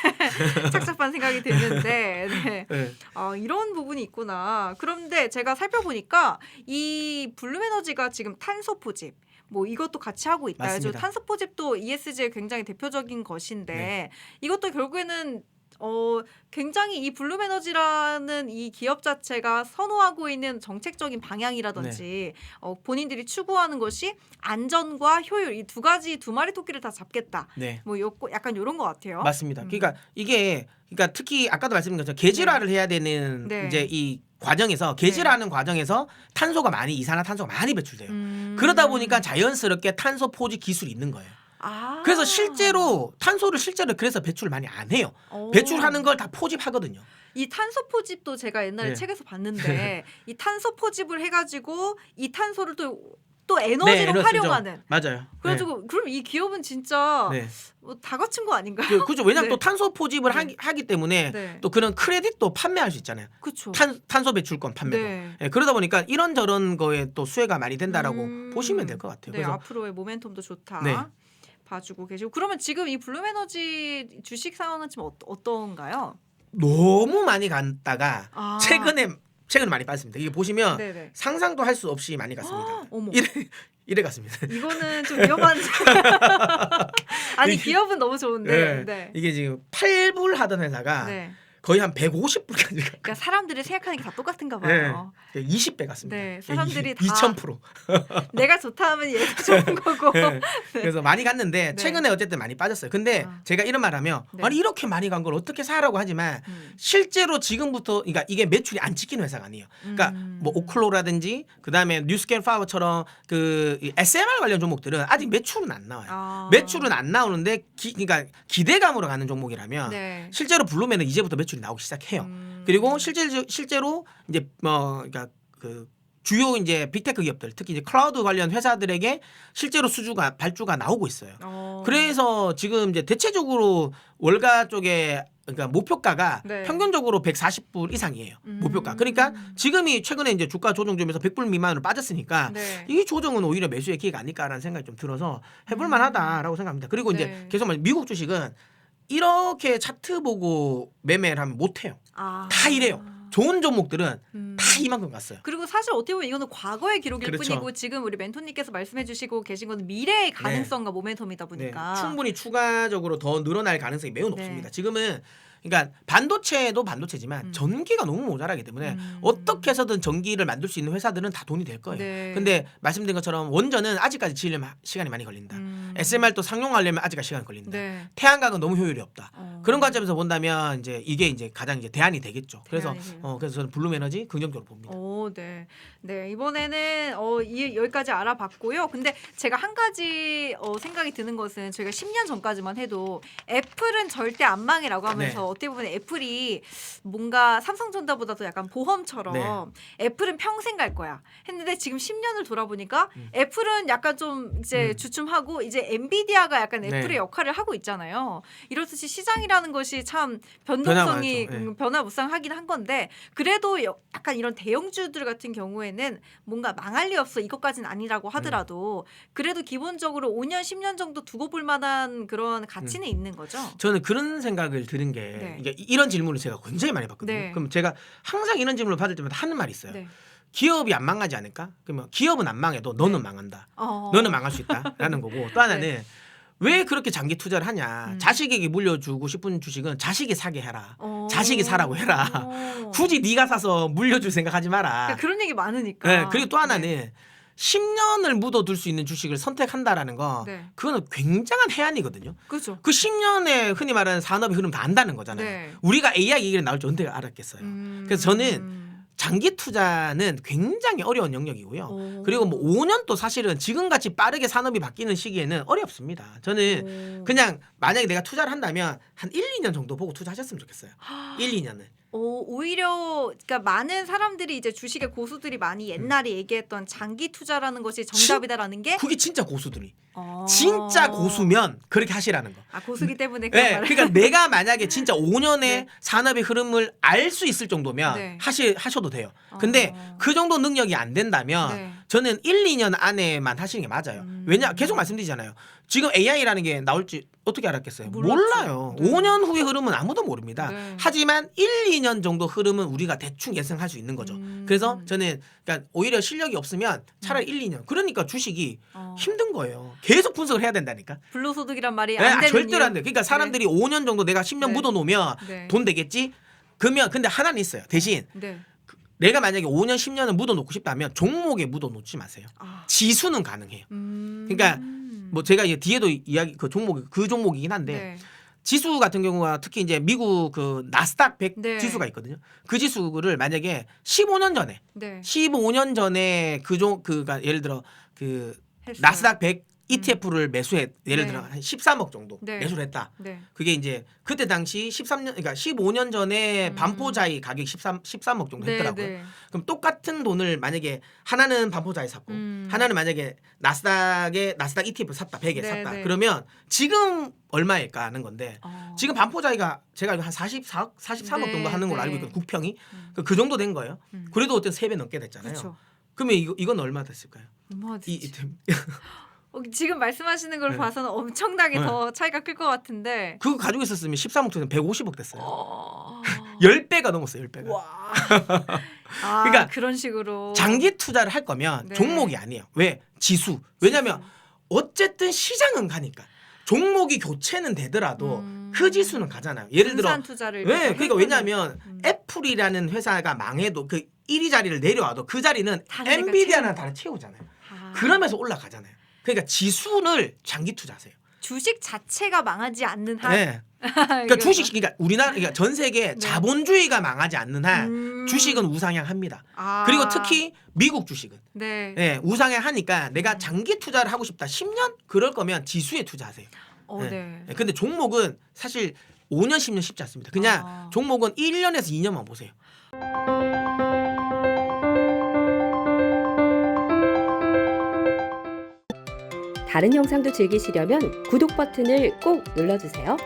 착잡한 생각이 드는데 네. 네. 이런 부분이 있구나. 그런데 제가 살펴보니까 이 블룸 에너지가 지금 탄소 포집 뭐 이것도 같이 하고 있다. 맞습니다. 탄소 포집도 ESG의 굉장히 대표적인 것인데 네. 이것도 결국에는 굉장히 이 블룸 에너지라는 이 기업 자체가 선호하고 있는 정책적인 방향이라든지 본인들이 추구하는 것이 안전과 효율 이 두 가지 두 마리 토끼를 다 잡겠다. 네. 뭐 약간 이런 것 같아요. 맞습니다. 그러니까 이게 그러니까 특히 아까도 말씀드린 것처럼 계질화를 해야 되는 네. 이제 이 과정에서 계질화하는 과정에서 탄소가 많이 이산화탄소가 많이 배출돼요. 그러다 보니까 자연스럽게 탄소 포집 기술이 있는 거예요. 그래서 실제로 탄소를 그래서 배출을 많이 안 해요. 배출하는 걸 다 포집하거든요. 이 탄소 포집도 제가 옛날에 네. 책에서 봤는데 이 탄소 포집을 해가지고 이 탄소를 또 네, 에너지로 에너지죠. 활용하는. 맞아요. 그래가지고 그럼 이 기업은 진짜 네. 다 갖춘 거 아닌가요? 그렇죠. 왜냐하면 네. 또 탄소 포집을 네. 하기 때문에 네. 또 그런 크레딧도 판매할 수 있잖아요. 그렇죠. 탄소 배출권 판매도. 네. 예, 그러다 보니까 이런저런 거에 또 수혜가 많이 된다라고 보시면 될 것 같아요. 네, 그래서 앞으로의 모멘텀도 좋다. 네. 봐주고 계시고 그러면 지금 이 블룸에너지 주식 상황은 지금 어떤가요? 너무 많이 갔다가 아. 최근에 많이 빠졌습니다. 이게 보시면 네네. 상상도 할 수 없이 많이 갔습니다. 어머. 이래 갔습니다. 이거는 좀 위험한. 아니 기업은 너무 좋은데. 네. 이게 지금 8불 하던 회사가 네. 거의 한 150불까지 가. 그러니까 사람들이 생각하는 게 다 똑같은가 봐요. 20배 갔습니다. 네, 사람들이 다 2000%. 내가 좋다 하면 얘도 좋은 거고. 네. 그래서 많이 갔는데 네. 최근에 어쨌든 많이 빠졌어요. 근데 제가 이런 말하면 네. 아니 이렇게 많이 간 걸 어떻게 사라고 하지만 실제로 지금부터 그러니까 이게 매출이 안 찍히는 회사가 아니에요. 그러니까 뭐 오클로라든지 그다음에 뉴스케일 파워처럼 그 SMR 관련 종목들은 아직 매출은 안 나와요. 매출은 안 나오는데 그러니까 기대감으로 가는 종목이라면 네. 실제로 블루면은 이제부터 매출이 나오기 시작해요. 그리고 실제로 이제 그러니까 그 주요 이제 빅테크 기업들 특히 이제 클라우드 관련 회사들에게 실제로 발주가 나오고 있어요. 그래서 지금 이제 대체적으로 월가 쪽에 그러니까 목표가가 네. 평균적으로 140불 이상이에요. 목표가. 그러니까 지금이 최근에 이제 주가 조정점에서 100불 미만으로 빠졌으니까 네. 이 조정은 오히려 매수의 기회가 아닐까라는 생각이 좀 들어서 해볼 만하다라고 생각합니다. 그리고 이제 네. 계속 말해 미국 주식은 이렇게 차트 보고 매매를 하면 못 해요. 다 이래요. 좋은 종목들은 다 이만큼 갔어요. 그리고 사실 어떻게 보면 이거는 과거의 기록일 그렇죠. 뿐이고 지금 우리 멘토님께서 말씀해주시고 계신 건 미래의 가능성과 모멘텀이다 네, 보니까 충분히 추가적으로 더 늘어날 가능성이 매우 높습니다. 지금은 그러니까 반도체도 반도체지만 전기가 너무 모자라기 때문에 어떻게 해서든 전기를 만들 수 있는 회사들은 다 돈이 될 거예요. 네. 근데 말씀드린 것처럼 원전은 아직까지 지으려면 시간이 많이 걸린다. SMR도 상용하려면 아직까지 시간이 걸린다. 네. 태양광은 너무 효율이 없다. 그런 관점에서 본다면 이제 이게 가장 이제 대안이 되겠죠. 그래서 대안이네요. 그래서 저는 블룸에너지 긍정적으로 봅니다. 오, 네. 네, 이번에는 여기까지 알아봤고요. 근데 제가 한 가지 생각이 드는 것은 저희가 10년 전까지만 해도 애플은 절대 안 망해라고 하면서 어떻게 보면 애플이 뭔가 삼성전자보다도 약간 보험처럼 애플은 평생 갈 거야 했는데 지금 10년을 돌아보니까 애플은 약간 좀 이제 주춤하고 이제 엔비디아가 약간 애플의 역할을 하고 있잖아요. 이렇듯이 시장이라는 것이 참 변동성이 변화무쌍하긴 한 건데 그래도 약간 이런 대형주들 같은 경우에는 뭔가 망할 리 없어 이것까지는 아니라고 하더라도 그래도 기본적으로 5년 10년 정도 두고 볼 만한 그런 가치는 있는 거죠. 저는 그런 생각을 들은 게 이게 이런 질문을 제가 굉장히 많이 받거든요. 네. 그럼 제가 항상 이런 질문을 받을 때마다 하는 말이 있어요. 네. 기업이 안 망하지 않을까? 그러면 기업은 안 망해도 너는 망한다. 어. 너는 망할 수 있다라는 거고 또 하나는 왜 그렇게 장기 투자를 하냐? 자식에게 물려주고 싶은 주식은 자식이 사게 해라. 자식이 사라고 해라. 굳이 네가 사서 물려줄 생각하지 마라. 그러니까 그런 얘기 많으니까. 네, 그리고 또 하나는 10년을 묻어둘 수 있는 주식을 선택한다라는 거 그거는 굉장한 해안이거든요. 그렇죠. 그 10년에 흔히 말하는 산업의 흐름 다 안다는 거잖아요. 네. 우리가 AI 얘기를 나올 줄 언제 알았겠어요. 그래서 저는 장기 투자는 굉장히 어려운 영역이고요. 그리고 뭐 5년도 사실은 지금같이 빠르게 산업이 바뀌는 시기에는 어렵습니다. 저는 그냥 만약에 내가 투자를 한다면 한 1, 2년 정도 보고 투자하셨으면 좋겠어요. 1, 2년은. 오히려 그러니까 많은 사람들이 이제 주식의 고수들이 많이 옛날에 얘기했던 장기 투자라는 것이 정답이다라는 게 그게 진짜 고수들이. 진짜 고수면 그렇게 하시라는 거. 고수기 때문에 그런 네, 말을. 그러니까 내가 만약에 진짜 5년의 산업의 흐름을 알 수 있을 정도면 하셔도 돼요. 근데 그 정도 능력이 안 된다면 저는 1, 2년 안에만 하시는 게 맞아요. 왜냐 계속 말씀드리잖아요. 지금 AI라는 게 나올지 어떻게 알았겠어요? 몰라요. 5년 후의 흐름은 아무도 모릅니다. 하지만 1, 2년 정도 흐름은 우리가 대충 예상할 수 있는 거죠. 그래서 저는 그러니까 오히려 실력이 없으면 차라리 1, 2년. 그러니까 주식이 힘든 거예요. 계속 분석을 해야 된다니까. 불로소득이란 말이 안 되는 절대로 이유. 안 돼. 그러니까 사람들이 5년 정도 내가 10년 묻어놓으면 돈 되겠지? 그러면 근데 하나는 있어요. 대신 내가 만약에 5년 10년을 묻어놓고 싶다면 종목에 묻어놓지 마세요. 지수는 가능해요. 그러니까 뭐 제가 이제 뒤에도 이야기 그 종목이긴 한데 지수 같은 경우가 특히 이제 미국 그 나스닥 100 지수가 있거든요. 그 지수를 만약에 15년 전에 15년 전에 그가 예를 들어 그 나스닥 100 ETF를 매수해 예를 들어 한 13억 정도 매수를 했다. 그게 이제 그때 당시 13년 그러니까 15년 전에 반포자이 가격 13억 정도 했더라고요. 그럼 똑같은 돈을 만약에 하나는 반포자이 샀고 하나는 만약에 나스닥 ETF 샀다. 100에 샀다. 그러면 지금 얼마일까 하는 건데 지금 반포자이가 제가 알기로 한 43억 정도 하는 걸로 알고 있거든요. 국평이. 그 정도 된 거예요. 그래도 어쨌든 3배 넘게 됐잖아요. 그러면 이건 얼마 됐을까요? 지금 말씀하시는 걸 네. 봐서는 엄청나게 네. 더 차이가 클 것 같은데. 그거 가지고 있었으면 13억 투자는 150억 됐어요. 어... 10배가 넘었어요. 10배가. 와. 아, 그러니까 그런 식으로 장기 투자를 할 거면 네. 종목이 아니에요. 왜? 지수. 왜냐면 어쨌든 시장은 가니까. 종목이 교체는 되더라도 그 지수는 가잖아요. 예를 들어 분산 투자를 왜? 이렇게 그러니까 해보는- 왜냐하면 애플이라는 회사가 망해도 그 1위 자리를 내려와도 그 자리는 다른 데가 엔비디아나 다른 채우잖아요. 아, 그러면서 올라가잖아요. 그러니까 지수를 장기 투자하세요. 주식 자체가 망하지 않는 한 네. 그러니까 주식 그러니까 우리나라 그러니까 전 세계 네. 자본주의가 망하지 않는 한 주식은 우상향합니다. 아, 그리고 특히 미국 주식은 네. 예, 우상향하니까 내가 장기 투자를 하고 싶다. 10년 그럴 거면 지수에 투자하세요. 네. 예, 근데 종목은 사실 5년 10년 쉽지 않습니다. 그냥 종목은 1년에서 2년만 보세요. 다른 영상도 즐기시려면 구독 버튼을 꼭 눌러주세요.